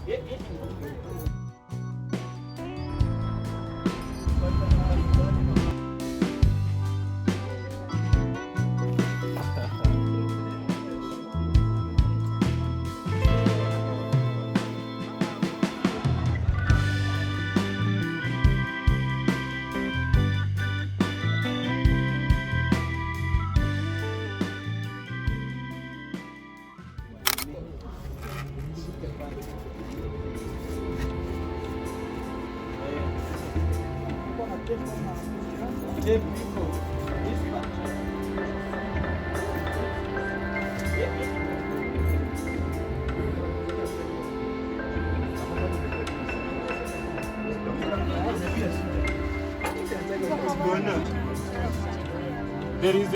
There is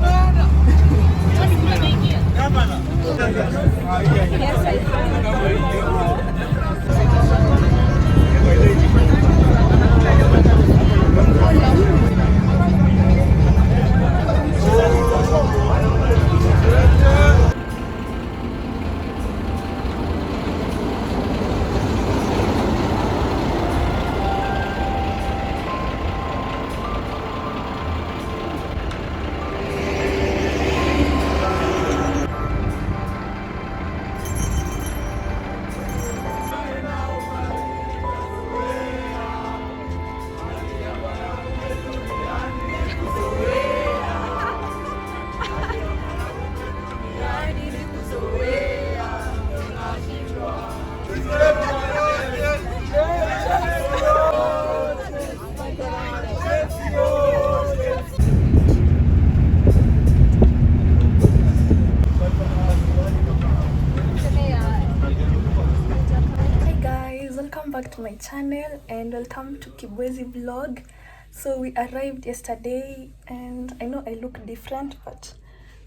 back to my channel and welcome to Kibwezi vlog. So we arrived yesterday and I know I look different, but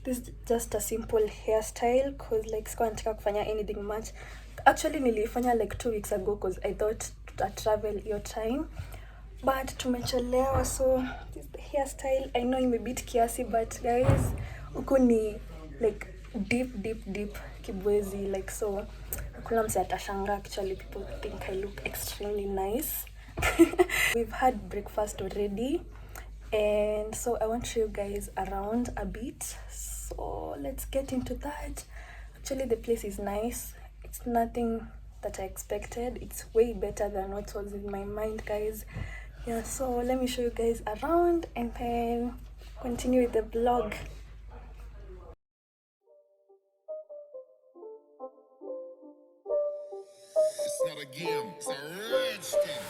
this is just a simple hairstyle cause like sikuwa nataka kufanya anything much. Actually nilifanya like 2 weeks ago cause I thought to travel your time, but tumechelewa. So this is the hairstyle. I know imebit kiasi, but guys uko ni like deep Kibwezi, like so kuna mse atashanga. Actually people think I look extremely nice. We've had breakfast already and so I want to show you guys around a bit, so let's get into that. Actually the place is nice. It's nothing that I expected. It's way better than what was in my mind, guys. Yeah, so let me show you guys around and then continue with the vlog. It's not a game, it's a rich thing.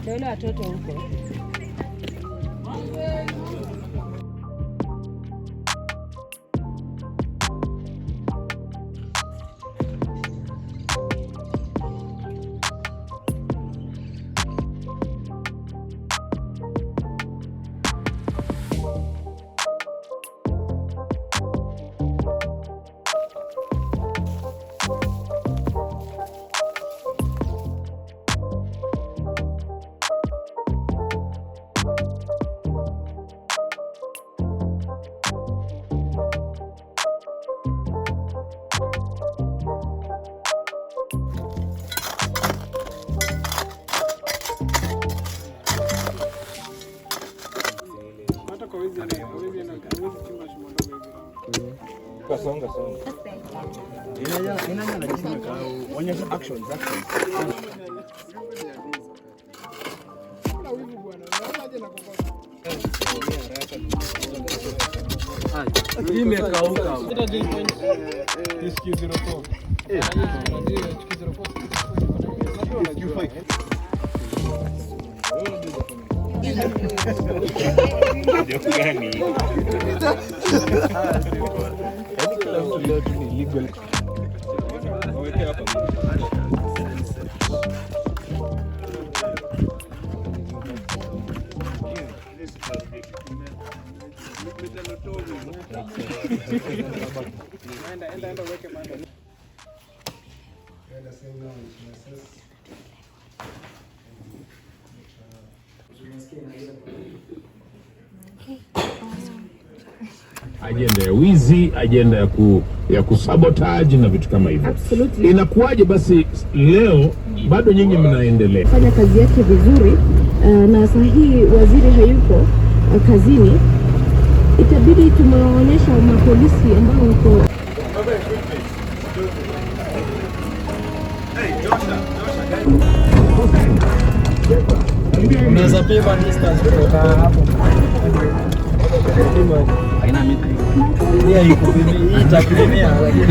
Ndio watoto huko. Songa. Onyesha actions. Imekauka. Ajenda ya wizi, ajenda ya kusabotage na vitu kama hivyo. Absolutely. Inakuwaje basi leo bado nyinyi mnaendelea fanya kazi yake vizuri, na sahihi waziri hayupo kazini, itabidi tumewaonyesha mapolisi ambao wako unaweza pima distance kutoka hapo. Haina mita. Hii ikupimia, hii itakupimia lakini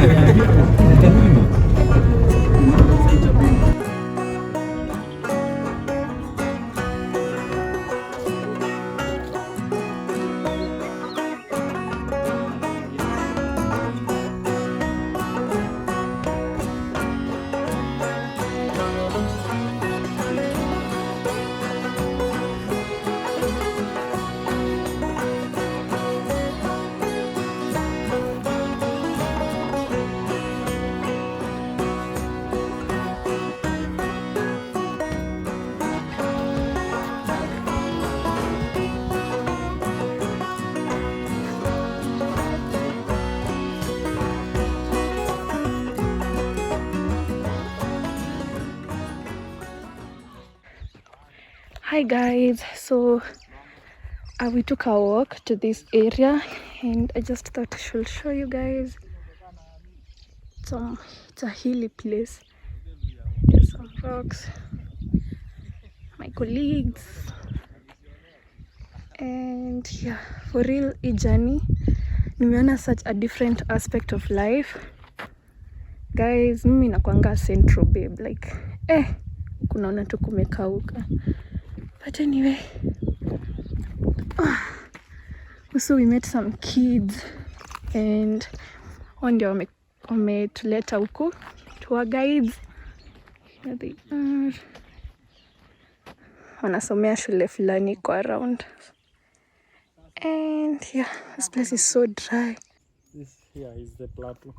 Hi guys, so we took a walk to this area and I just thought I should show you guys it's a hilly place. There's some rocks, my colleagues, and yeah, for real hii journey nimeona such a different aspect of life guys. Mimi nakwanga central babe, like kunaona tu kumekauka. But anyway, so we met some kids and one day wametuleta huku tour guides. Here they are. Wanasomea shule fulani kwa around. And yeah, this place is so dry. this here is the plateau.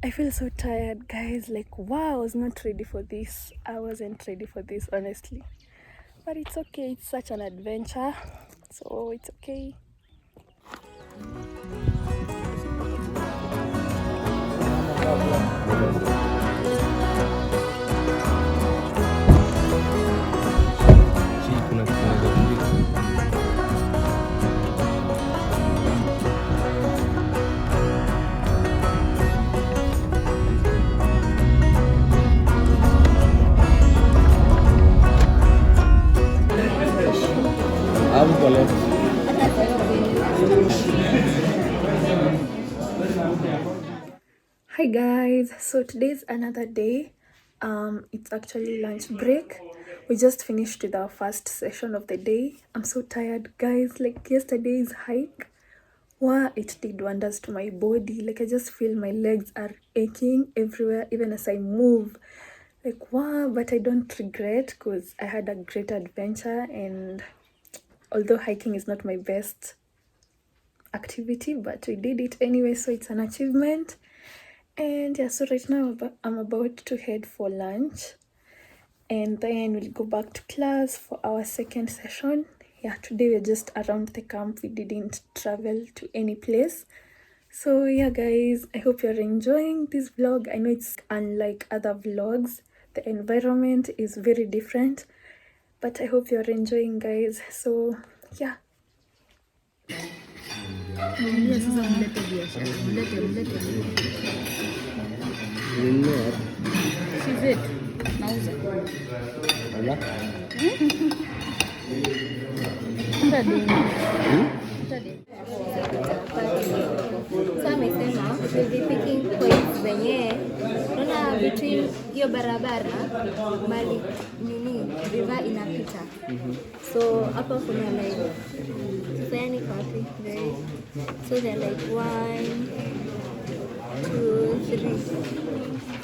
I feel so tired guys, like wow, I was not ready for this. I wasn't ready for this honestly, but it's okay, it's such an adventure, so it's okay. Hi guys, so today's another day. It's actually lunch break. We just finished with our first session of the day. I'm so tired guys, like yesterday's hike, wow, it did wonders to my body. Like I just feel my legs are aching everywhere even as I move, like wow. But I don't regret because I had a great adventure, and although hiking is not my best activity, but we did it anyway, so it's an achievement. And yeah, so right now I'm about to head for lunch and then we'll go back to class for our second session. Yeah, today we're just around the camp. We didn't travel to any place. So yeah guys, I hope you're enjoying this vlog. I know it's unlike other vlogs, the environment is very different, but I hope you're enjoying guys. So yeah. we'll be picking points zenye unaona between hiyo barabara mali nini river inapita. So hapa kuna like kisayani coffee there. So they're like 1, 2, 3.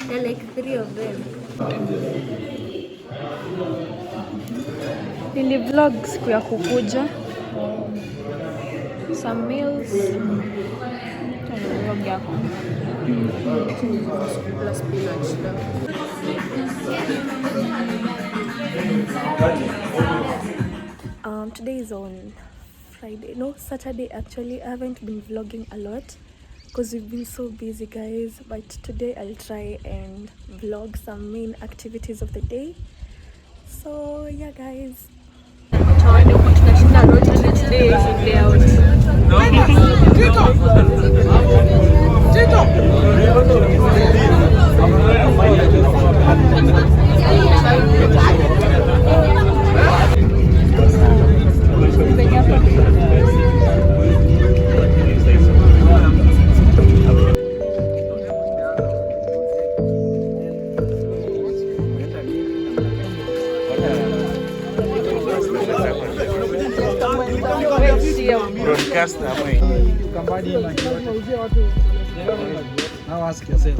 They're like 3 of them. Nilivlog siku ya kukuja. Some meals. Vlog yako. Plus spinach. Today is on Friday. No, Saturday actually. I haven't been vlogging a lot because we've been so busy, guys. But today I'll try and vlog some main activities of the day. So yeah, guys. Now ask yourself.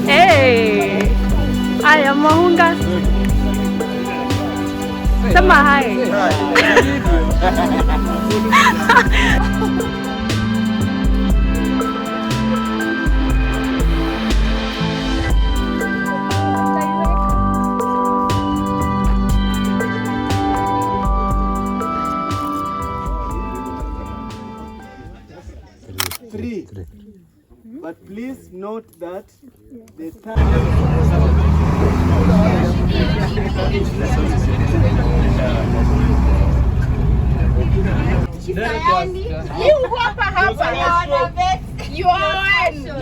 Hey, I am Mahunga. Sama hi. Three. But please note that the time. You hapa hapa naona vet. You are one.